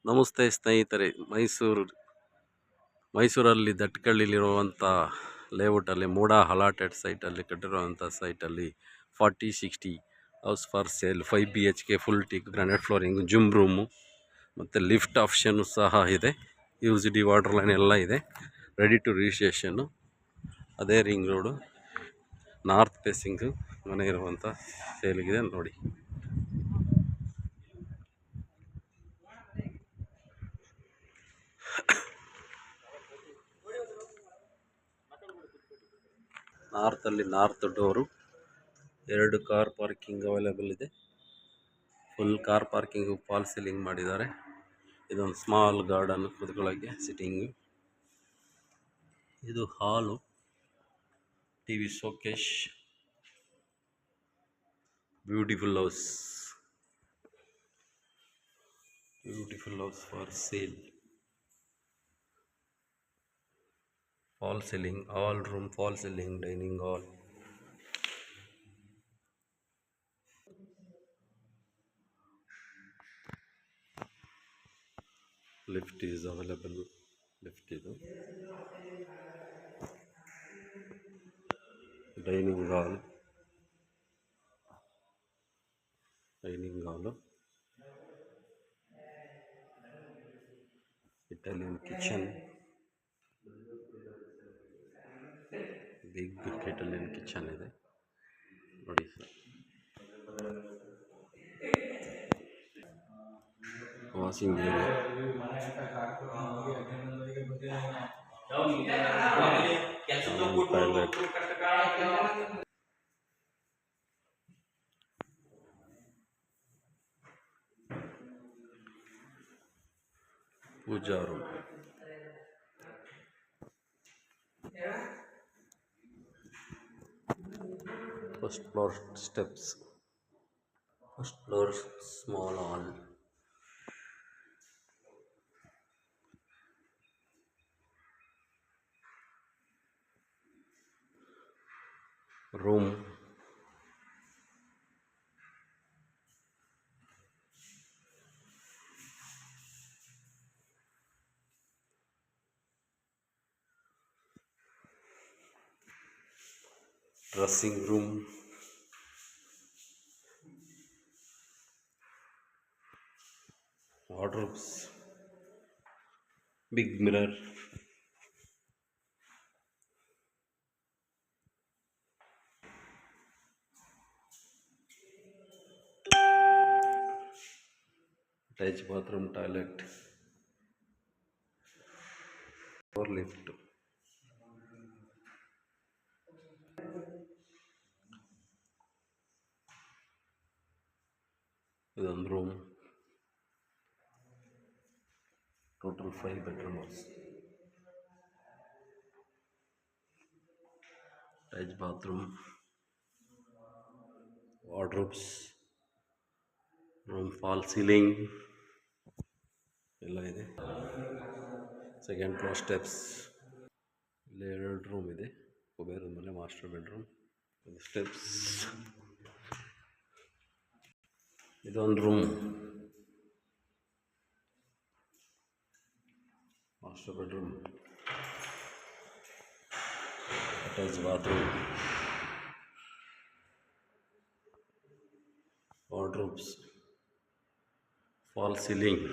ನಮಸ್ತೆ ಸ್ನೇಹಿತರೆ, ಮೈಸೂರಲ್ಲಿ ದಟ್ಕಳ್ಳಿಲಿರುವಂಥ ಲೇಔಟಲ್ಲಿ ಮೂಡಾ ಅಲಾಟೆಡ್ ಸೈಟಲ್ಲಿ ಕಟ್ಟಿರುವಂಥ ಸೈಟಲ್ಲಿ 40-60 house for sale 5 BHK full teak granite flooring, gym room ಮತ್ತು ಲಿಫ್ಟ್ ಆಪ್ಷನ್ನು ಸಹ ಇದೆ. UGD ವಾಟರ್ ಲೈನ್ ಎಲ್ಲ ಇದೆ. Ready to registration. ಅದೇ ರಿಂಗ್ ರೋಡು, ನಾರ್ತ್ ಫೇಸಿಂಗು ಮನೆ ಇರುವಂಥ ಸೇಲಿಗಿದೆ ನೋಡಿ. ನಾರ್ತಲ್ಲಿ north door, 2 car parking available ಇದೆ. Full car parking fall ceiling ಮಾಡಿದ್ದಾರೆ. ಇದೊಂದು ಸ್ಮಾಲ್ ಗಾರ್ಡನ್ ಕೂತ್ಕೊಳ್ಳೋಕ್ಕೆ, ಸಿಟ್ಟಿಂಗು. ಇದು hall, TV showcase, beautiful house for sale. Fall ceiling, all room fall ceiling, dining hall. Lift is available. Lift ಇದು dining hall, Italian kitchen, big Italian kitchen ಇದೆ ನೋಡಿ sir. Washing area, toilet, pooja room, first floor steps, first floor small hall, room, dressing room, wardrobes, big mirror, attach bathroom, toilet, lift. ಇದೊಂದು room, total 5 bedrooms, attach bathroom, wardrobes, room fall ceiling ಎಲ್ಲ ಇದೆ. Second floor steps, ಇಲ್ಲಿ 2 room ಇದೆ. ಕುಬೇರ್ ರೂಮಲ್ಲಿ master bedroom, steps. ಇದೊಂದು room, master bedroom, attach bathroom, wardrobes, fall ceiling.